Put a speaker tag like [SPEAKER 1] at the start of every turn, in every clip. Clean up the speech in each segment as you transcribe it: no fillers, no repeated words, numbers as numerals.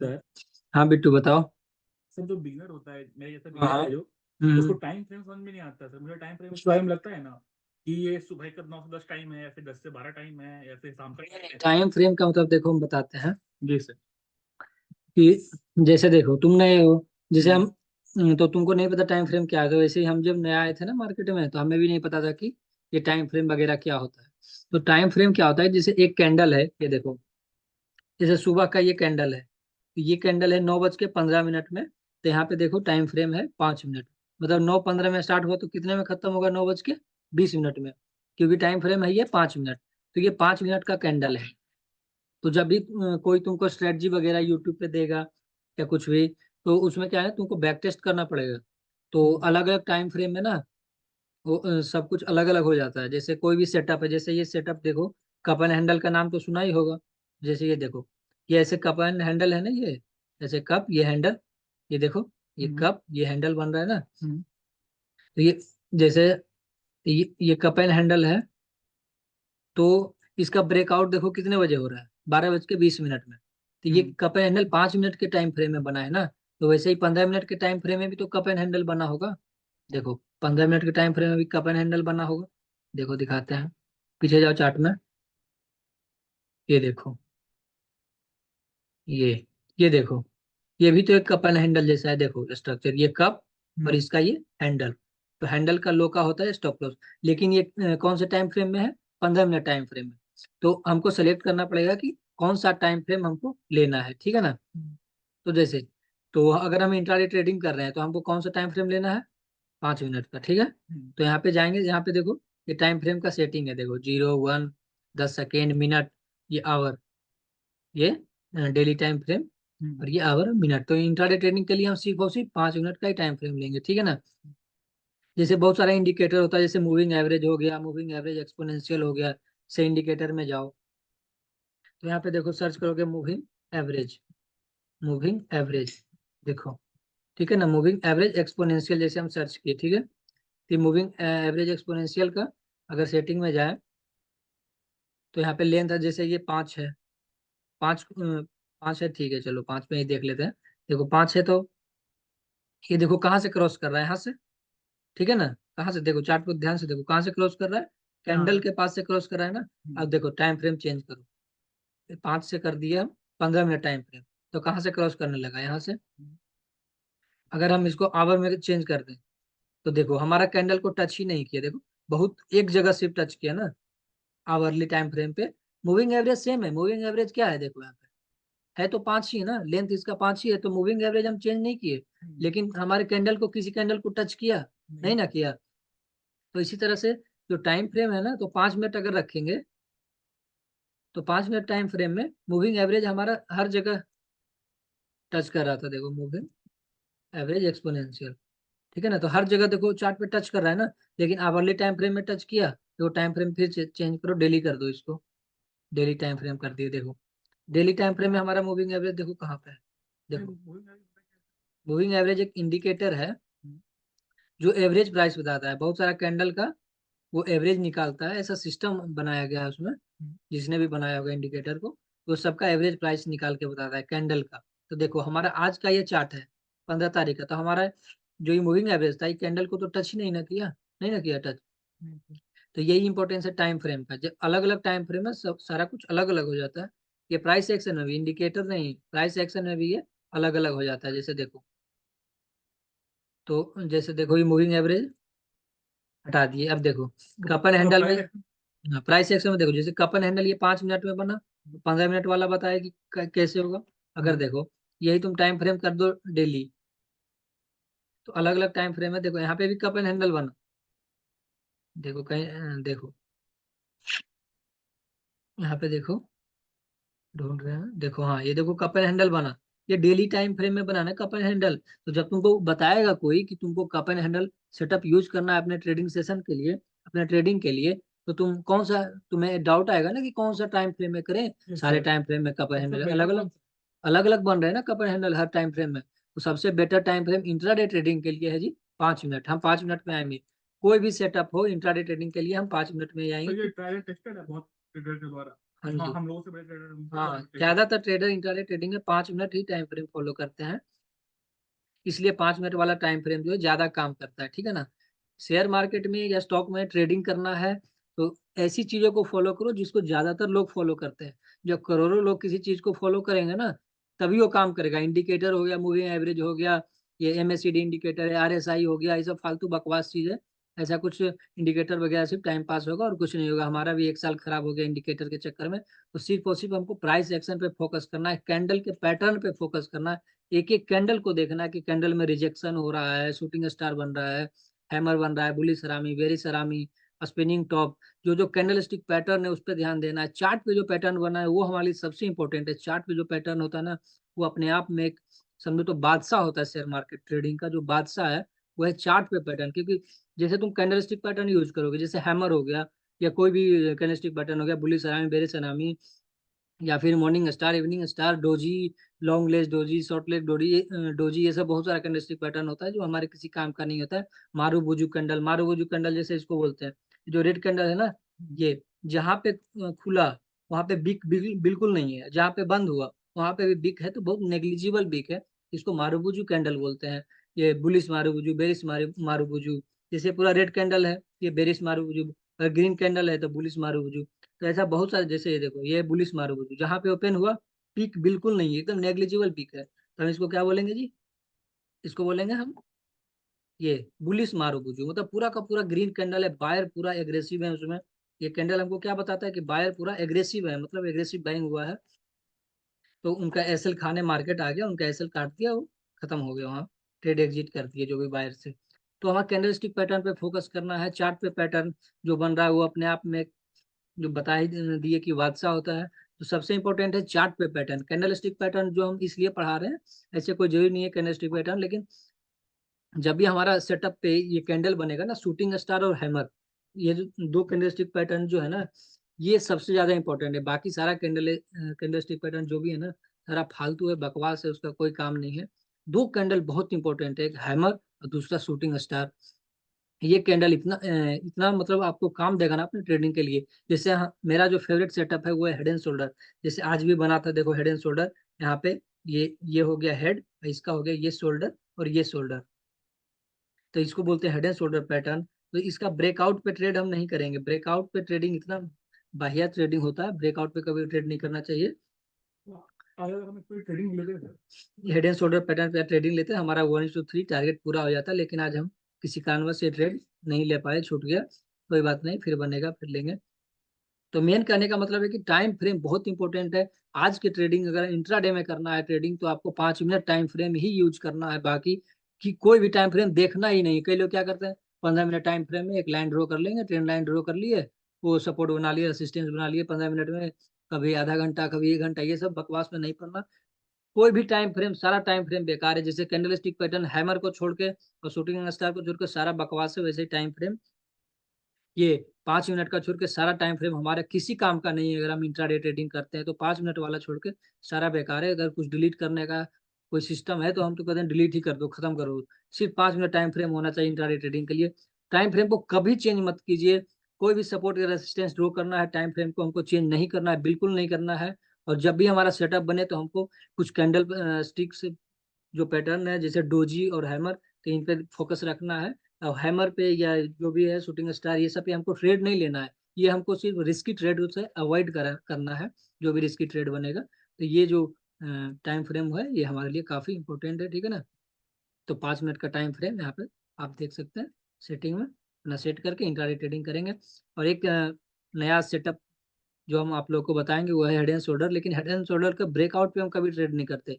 [SPEAKER 1] होता है।
[SPEAKER 2] हाँ बिट्टू बताओ।
[SPEAKER 1] सर जो बिगनर होता है, मेरे जैसा
[SPEAKER 2] हाँ।
[SPEAKER 1] बिगनर है जो, उसको
[SPEAKER 2] हम्म।
[SPEAKER 1] टाइम फ्रेम समझ में नहीं आता सर। मुझे टाइम फ्रेम इस बारे में लगता है ना कि ये सुबह का 9 से 10 टाइम है, या फिर 10 से 12 टाइम है, या फिर शाम का टाइम है।
[SPEAKER 2] टाइम फ्रेम का मतलब देखो हम बताते हैं
[SPEAKER 1] जी सर।
[SPEAKER 2] कि जैसे देखो तुम नए हो, जैसे हम
[SPEAKER 1] हम्म।
[SPEAKER 2] तो तुमको नहीं पता टाइम फ्रेम क्या है, तो वैसे ही हम जब नया आए थे ना मार्केट में, तो हमें भी नहीं पता था कि ये टाइम फ्रेम वगैरह क्या होता है। तो टाइम फ्रेम क्या होता है, जैसे एक कैंडल है, ये देखो, जैसे सुबह का ये कैंडल है, तो ये कैंडल है 9:15 में, तो यहाँ पे देखो टाइम फ्रेम है 5 मिनट। मतलब 9:15 में स्टार्ट हुआ तो कितने में खत्म होगा, 9:20 में, क्योंकि टाइम फ्रेम है ये 5 मिनट। तो ये 5 मिनट का कैंडल है। तो जब भी कोई तुमको स्ट्रेटजी वगैरह यूट्यूब पे देगा या कुछ भी, तो उसमें क्या है, तुमको बैक टेस्ट करना पड़ेगा। तो
[SPEAKER 1] हम्म।
[SPEAKER 2] अलग अलग टाइम फ्रेम में ना वो सब कुछ अलग अलग हो जाता है। जैसे कोई भी सेटअप है, जैसे ये सेटअप देखो, कप एंड हैंडल का नाम तो सुना ही होगा। जैसे ये देखो, ये ऐसे कप एंड हैंडल है ना, ये ऐसे कप, ये हैंडल, ये देखो, ये
[SPEAKER 1] हम्म।
[SPEAKER 2] कप, ये हैंडल बन रहा है ना।
[SPEAKER 1] हम्म।
[SPEAKER 2] तो ये जैसे ये कप एंड हैंडल है, तो इसका ब्रेकआउट देखो कितने बजे हो रहा है, 12:20 में। तो ये
[SPEAKER 1] हम्म।
[SPEAKER 2] कप एंड हैंडल 5 मिनट के टाइम फ्रेम में बना है ना। तो वैसे ही 15 मिनट के टाइम फ्रेम में भी तो कप एंड हैंडल बना होगा। देखो 15 मिनट के टाइम फ्रेम में भी कप एंड हैंडल बना होगा। देखो दिखाते हैं, पीछे जाओ चार्ट में, ये देखो, ये ये देखो, ये भी तो एक कप एंड हैंडल जैसा है, देखो स्ट्रक्चर, ये कप और
[SPEAKER 1] हम्म।
[SPEAKER 2] इसका ये हैंडल। तो हैंडल का लो का होता है स्टॉप लॉस। लेकिन ये कौन से टाइम फ्रेम में है, 15 मिनट टाइम फ्रेम में। तो हमको सेलेक्ट करना पड़ेगा कि कौन सा टाइम फ्रेम हमको लेना है, ठीक है ना।
[SPEAKER 1] हम्म।
[SPEAKER 2] तो जैसे, तो अगर हम इंट्राडे ट्रेडिंग कर रहे हैं तो हमको कौन सा टाइम फ्रेम लेना है, 5 मिनट का, ठीक है।
[SPEAKER 1] हम्म।
[SPEAKER 2] तो यहाँ पे जाएंगे, यहाँ पे देखो ये टाइम फ्रेम का सेटिंग है, देखो 0, 1, 10 सेकेंड, मिनट, ये आवर, ये डेली टाइम फ्रेम,
[SPEAKER 1] हम्म।
[SPEAKER 2] और ये आवर मिनट। तो इंट्राडे ट्रेडिंग के लिए हम सिर्फ और सिर्फ 5 मिनट का ही टाइम फ्रेम लेंगे, ठीक है ना। जैसे बहुत सारा इंडिकेटर होता है, जैसे मूविंग एवरेज हो गया, मूविंग एवरेज एक्सपोनेंशियल हो गया, से इंडिकेटर में जाओ। तो यहाँ पे देखो सर्च करोगे मूविंग एवरेज, मूविंग एवरेज, देखो, ठीक है ना, मूविंग एवरेज एक्सपोनेंशियल जैसे हम सर्च किए, ठीक है। तो मूविंग एवरेज एक्सपोनेंशियल का अगर सेटिंग में जाए, तो यहाँ पे लेंथ है, जैसे ये 5 है, 5 है, ठीक है, चलो 5 में ही देख लेते हैं। देखो 5 है, तो ये देखो कहाँ से क्रॉस कर रहा है, यहाँ से, ठीक है ना। कहाँ से, देखो चार्ट को ध्यान से देखो, कहाँ से क्रॉस कर रहा है,
[SPEAKER 1] हाँ
[SPEAKER 2] कैंडल
[SPEAKER 1] सर।
[SPEAKER 2] के पास से क्रॉस कर रहा है ना।
[SPEAKER 1] हम्म।
[SPEAKER 2] अब देखो टाइम फ्रेम चेंज करो, 5 से कर दिया हम 15 मिनट टाइम फ्रेम, तो कहाँ से क्रॉस करने लगा, यहाँ से।
[SPEAKER 1] हम्म।
[SPEAKER 2] अगर हम इसको आवर में चेंज कर दें, तो देखो हमारा कैंडल को टच ही नहीं किया, देखो बहुत एक जगह सिर्फ टच किया ना, आवरली टाइम फ्रेम पे। मूविंग एवरेज सेम है, मूविंग एवरेज क्या है, देखो यहाँ पे है तो 5 ही है ना, लेंथ इसका 5 ही है, तो मूविंग एवरेज हम चेंज नहीं किए।
[SPEAKER 1] हम्म।
[SPEAKER 2] लेकिन हमारे कैंडल को, किसी कैंडल को टच किया, नहीं
[SPEAKER 1] नहीं।
[SPEAKER 2] ना किया। तो इसी तरह से जो टाइम फ्रेम है ना, तो 5 मिनट अगर रखेंगे, तो 5 मिनट टाइम फ्रेम में मूविंग एवरेज हमारा हर जगह टच कर रहा था, देखो मूविंग एवरेज एक्सपोनेंशियल, ठीक है ना। तो हर जगह देखो चार्ट पे टच कर रहा है ना। लेकिन आवरली टाइम फ्रेम में टच किया, तो टाइम फ्रेम फिर चेंज करो, डेली कर दो इसको, डेली टाइम फ्रेम कर दिए, देखो डेली टाइम फ्रेम में हमारा मूविंग एवरेज देखो कहाँ पे है।
[SPEAKER 1] नहीं,
[SPEAKER 2] देखो
[SPEAKER 1] moving average पता क्या
[SPEAKER 2] मूविंग एवरेज एक इंडिकेटर है
[SPEAKER 1] है?
[SPEAKER 2] जो एवरेज प्राइस बताता है, बहुत सारा कैंडल का वो एवरेज निकालता है, ऐसा सिस्टम बनाया गया है उसमें।
[SPEAKER 1] हम्म।
[SPEAKER 2] जिसने भी बनाया होगा इंडिकेटर को, तो सबका एवरेज प्राइस निकाल के बताता है कैंडल का। तो देखो हमारा आज का ये चार्ट है 15 तारीख का, तो हमारा जो ये मूविंग एवरेज था, ये कैंडल को तो टच ही नहीं ना किया, नहीं ना किया टच।
[SPEAKER 1] हम्म।
[SPEAKER 2] तो यही इंपॉर्टेंस है टाइम फ्रेम का, जब अलग अलग टाइम फ्रेम में सब सारा कुछ अलग अलग हो जाता है। ये प्राइस एक्शन में भी, इंडिकेटर नहीं, प्राइस एक्शन में भी ये अलग अलग हो जाता है। जैसे देखो, तो जैसे देखो ये मूविंग एवरेज हटा दिए, अब देखो कपन
[SPEAKER 1] तो
[SPEAKER 2] हैंडल में,
[SPEAKER 1] प्राइस।
[SPEAKER 2] प्राइस एक्शन में देखो, जैसे कपन हैंडल ये 5 मिनट में बना, 15 मिनट वाला बताया कि कैसे होगा। अगर देखो यही तुम टाइम फ्रेम कर दो डेली, तो अलग अलग टाइम फ्रेम है, देखो यहाँ पे भी कपन हैंडल बना, देखो कहीं देखो यहाँ पे देखो, ढूंढ रहे हैं, देखो हाँ, ये देखो कप एंड हैंडल बना, ये डेली टाइम फ्रेम में बनाना है कप एंड हैंडल। तो जब तुमको बताएगा कोई कि तुमको cup and handle setup use करना है अपने ट्रेडिंग सेशन के लिए, अपने ट्रेडिंग के लिए, तो तुम कौन सा, तुम्हें डाउट आएगा ना कि कौन सा टाइम फ्रेम में करें।
[SPEAKER 1] यस
[SPEAKER 2] सारे
[SPEAKER 1] सर।
[SPEAKER 2] टाइम फ्रेम में कप एंड
[SPEAKER 1] सबसे
[SPEAKER 2] हैंडल अलग
[SPEAKER 1] बेटर कौन
[SPEAKER 2] अलग,
[SPEAKER 1] सा?
[SPEAKER 2] अलग अलग बन रहे हैं ना cup and handle her time frame में। तो सबसे better time frame intraday trading के लिए है जी 5 मिनट, हम 5 मिनट में आएंगे। कोई भी सेटअप हो इंट्राडे ट्रेडिंग के लिए हम 5 मिनट में ही
[SPEAKER 1] तो
[SPEAKER 2] आएंगे
[SPEAKER 1] ये ट्रायल टेस्टेड है बहुत ट्रेडर के द्वारा।
[SPEAKER 2] हाँ
[SPEAKER 1] हाँ,
[SPEAKER 2] जी।
[SPEAKER 1] हम लोगों से बड़े ट्रेडर उनसे तो
[SPEAKER 2] हाँ,
[SPEAKER 1] जानते हैं।
[SPEAKER 2] ज्यादातर ट्रेडर इंट्राडे ट्रेडिंग में 5 मिनट ही टाइम फ्रेम फॉलो करते हैं, इसलिए 5 मिनट वाला टाइम फ्रेम जो है ज्यादा काम करता है, ठीक है ना। शेयर मार्केट में या स्टॉक में ट्रेडिंग करना है तो ऐसी चीजों को फॉलो करो जिसको ज्यादातर लोग फॉलो करते हैं। जब करोड़ों लोग किसी चीज को फॉलो करेंगे ना, तभी वो काम करेगा। इंडिकेटर हो गया, मूविंग एवरेज हो गया, ये एमएससीडी इंडिकेटर है, आरएसआई हो गया, ये सब फालतू बकवास चीज है। ऐसा कुछ इंडिकेटर वगैरह सिर्फ टाइम पास होगा और कुछ नहीं होगा। हमारा भी 1 साल खराब हो गया इंडिकेटर के चक्कर में। तो सिर्फ और सिर्फ हमको प्राइस एक्शन पे फोकस करना है, कैंडल के पैटर्न पे फोकस करना है। एक एक कैंडल को देखना है कि कैंडल में रिजेक्शन हो रहा है, शूटिंग स्टार बन रहा है, हैमर बन रहा है, बुली सरामी, बेरी सरामी, स्पिनिंग टॉप, जो जो कैंडल स्टिक पैटर्न है उस पर ध्यान देना है। चार्ट पे जो पैटर्न बना है वो हमारे लिए सबसे इंपॉर्टेंट है। चार्ट पे जो पैटर्न होता है ना, वो अपने आप में एक समझो तो बादशाह होता है। शेयर मार्केट ट्रेडिंग का जो बादशाह है वो है चार्ट पे पैटर्न। क्योंकि जैसे तुम कैंडल स्टिक पैटर्न यूज करोगे, जैसे हैमर हो गया या कोई भी कैंडल स्टिक पैटर्न हो गया, बुली सरामी, बेरी सरामी, या फिर morning star, evening star, doji, long leg doji, short leg doji, doji, ये सब बहुत सारा कैंडलस्टिक पैटर्न होता है जो हमारे किसी काम का नहीं होता है। मारू बुजू कैंडल, मारू बुजू कैंडल जैसे इसको बोलते हैं। जो रेड कैंडल है ना, ये जहाँ पे खुला वहां पे बिक बिल्कुल नहीं है, जहाँ पे बंद हुआ वहां पे भी बिक है तो बहुत नेग्लिजिबल बिक है, इसको मारू बुजू कैंडल बोलते हैं। ये बुलिस मारू बुजू, बेरिस मारू बुजू। जैसे पूरा रेड कैंडल है, ये बेरिस मारू बुजू। अगर ग्रीन कैंडल है तो बुलिस मारू बुजू। तो ऐसा बहुत सारे, जैसे ये देखो, ये बुलिस मारूबुजू जहाँ पे ओपन हुआ, पीक बिल्कुल नहीं है, एकदम नेग्लिजिबल पीक है, तो हम इसको क्या बोलेंगे जी? इसको बोलेंगे हम ये बुलिस मारूबुजू। मतलब पूरा का पूरा ग्रीन कैंडल है, बायर पूरा एग्रेसिव है उसमें। ये कैंडल हमको क्या बताता है कि बायर पूरा एग्रेसिव है, मतलब एग्रेसिव बाइंग हुआ है। तो उनका एसएल खाने मार्केट आ गया, उनका एसएल काट दिया, वो खत्म हो गया वहाँ, ट्रेड एग्जिट कर दिए जो भी बायर से। तो हमारा कैंडल स्टिक पैटर्न पे फोकस करना है। चार्ट पे पैटर्न जो बन रहा है वो अपने आप में जो बता ही दिए कि बादशाह होता है। तो सबसे इंपॉर्टेंट है चार्ट पे पैटर्न। कैंडल स्टिक पैटर्न जो हम इसलिए पढ़ा रहे हैं, ऐसे कोई जरूरी नहीं है कैंडल स्टिक पैटर्न, लेकिन जब भी हमारा सेटअप पे ये कैंडल बनेगा ना, शूटिंग स्टार और हैमर, ये जो दो कैंडल स्टिक पैटर्न जो है ना, ये सबसे ज्यादा इंपॉर्टेंट है। बाकी सारा कैंडल स्टिक पैटर्न जो भी है ना, सारा फालतू है, बकवास है, उसका कोई काम नहीं है। दो कैंडल बहुत इंपॉर्टेंट है, एक हैमर और दूसरा शूटिंग स्टार। ये कैंडल इतना मतलब आपको काम देगा ना अपने ट्रेडिंग के लिए। जैसे मेरा जो फेवरेट सेटअप है वो है हेड एंड शोल्डर। जैसे आज भी बना था, देखो हेड एंड शोल्डर, यहाँ पे ये हो गया हेड, इसका हो गया ये शोल्डर और ये शोल्डर। तो इसको बोलते हैं हेड एंड शोल्डर पैटर्न। तो इसका ब्रेकआउट पे ट्रेड हम नहीं करेंगे। ब्रेकआउट पे ट्रेडिंग इतना बढ़िया ट्रेडिंग होता है, ब्रेकआउट पे कभी ट्रेड नहीं करना चाहिए।
[SPEAKER 1] तो अगर हमें कोई ट्रेडिंग लेते हैं
[SPEAKER 2] हेड एंड शोल्डर पैटर्न पे ट्रेडिंग लेते हैं, हमारा 1:3 टारगेट पूरा हो जाता है। लेकिन आज हम किसी कारणवश ये ट्रेड नहीं ले पाए, छूट गया, कोई बात नहीं, फिर बनेगा, फिर लेंगे। तो मेन कहने का मतलब है कि टाइम फ्रेम बहुत इंपॉर्टेंट है। आज की ट्रेडिंग अगर इंट्राडे में करना है ट्रेडिंग, तो आपको 5 मिनट टाइम फ्रेम ही यूज करना है। बाकी कि कोई भी टाइम फ्रेम देखना ही नहीं। कई लोग क्या करते हैं, 15 मिनट टाइम फ्रेम में एक लाइन ड्रॉ कर लेंगे, ट्रेंड लाइन ड्रॉ कर लिए, वो सपोर्ट बना लिया, रेसिस्टेंस बना लिए 15 मिनट में, कभी आधा घंटा, कभी 1 घंटा, ये सब बकवास में नहीं पड़ना। कोई भी टाइम फ्रेम, सारा टाइम फ्रेम बेकार है। जैसे कैंडल स्टिक पैटर्न हैमर को छोड़ के और शूटिंग स्टार को छोड़ के सारा बकवास है, वैसे ही टाइम फ्रेम ये 5 मिनट का छोड़ के सारा टाइम फ्रेम हमारा किसी काम का नहीं है। अगर हम इंट्राडे ट्रेडिंग करते हैं तो 5 मिनट वाला छोड़ के सारा बेकार है। अगर कुछ डिलीट करने का कोई सिस्टम है तो हम तो कहते हैं डिलीट ही कर दो, खत्म करो। सिर्फ 5 मिनट टाइम फ्रेम होना चाहिए इंट्राडे ट्रेडिंग के लिए। टाइम फ्रेम को कभी चेंज मत कीजिए। कोई भी सपोर्ट या रेसिस्टेंस ड्रॉ करना है, टाइम फ्रेम को हमको चेंज नहीं करना है, बिल्कुल नहीं करना है। और जब भी हमारा सेटअप बने तो हमको कुछ कैंडल स्टिक से जो पैटर्न है, जैसे डोजी और हैमर, तो इन पे फोकस रखना है। और हैमर पे या जो भी है शूटिंग स्टार, ये सब पे हमको ट्रेड नहीं लेना है। ये हमको सिर्फ रिस्की ट्रेड से अवॉइड करना है, जो भी रिस्की ट्रेड बनेगा। तो ये जो टाइम फ्रेम है ये हमारे लिए काफी इंपॉर्टेंट है, ठीक है ना। तो 5 मिनट का टाइम फ्रेम यहाँ पे आप देख सकते हैं, सेटिंग में अपना सेट करके इंट्राडे ट्रेडिंग करेंगे। और एक नया सेटअप जो हम आप लोग को बताएंगे वो है हेड एंड शोल्डर। लेकिन हेड एंड शोल्डर का ब्रेकआउट पे हम कभी ट्रेड नहीं करते।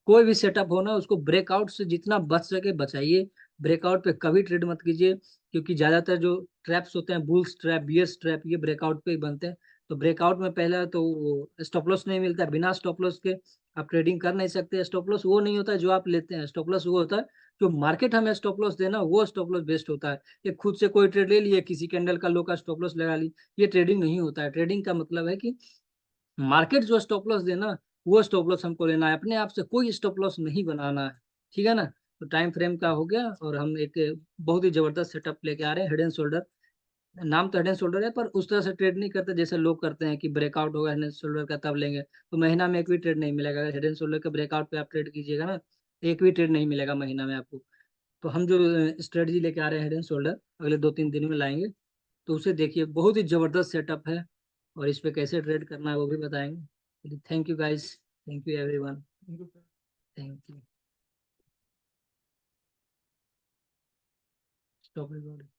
[SPEAKER 2] कोई भी सेटअप हो ना, उसको ब्रेकआउट से जितना बच सके बचाइए। ब्रेकआउट पे कभी ट्रेड मत कीजिए, क्योंकि ज्यादातर जो ट्रैप्स होते हैं, बुल्स ट्रैप, बियर्स ट्रैप, ये ब्रेकआउट पे ही बनते हैं। तो ब्रेकआउट में पहला तो स्टॉप लॉस नहीं मिलता, बिना स्टॉप लॉस के आप ट्रेडिंग कर नहीं सकते। स्टॉप लॉस वो नहीं होता है जो आप लेते हैं, स्टॉप लॉस वो होता है जो मार्केट हमें स्टॉप लॉस देना, वो स्टॉप लॉस बेस्ट होता है। ये खुद से कोई ट्रेड ले लिए, किसी कैंडल का लो का स्टॉप लॉस लगा ली, ये ट्रेडिंग नहीं होता है। ट्रेडिंग का मतलब है कि मार्केट जो स्टॉप लॉस देना, वो स्टॉप लॉस हमको लेना है, अपने आप से कोई स्टॉप लॉस नहीं बनाना है, ठीक है ना। तो टाइम फ्रेम का हो गया, और हम एक बहुत ही जबरदस्त सेटअप लेके आ रहे हैं, हेड एंड शोल्डर। नाम तो हेड एंड शोल्डर है, पर उस तरह से ट्रेड नहीं करते जैसे लोग करते हैं कि ब्रेकआउट होगा हेड एंड शोल्डर का तब लेंगे। तो महीना में एक भी ट्रेड नहीं मिलेगा। अगर हेड एंड शोल्डर के ब्रेकआउट पे आप ट्रेड कीजिएगा ना, एक भी ट्रेड नहीं मिलेगा महीना में आपको। तो हम जो स्ट्रेटजी लेके आ रहे हैं हेड एंड शोल्डर, अगले 2-3 दिन में लाएंगे। तो उसे देखिए, बहुत ही जबरदस्त सेटअप है, और इस पे कैसे ट्रेड करना है वो भी बताएंगे। Thank you guys, thank you everyone,
[SPEAKER 1] thank you sir.
[SPEAKER 2] Thank you. Stop recording.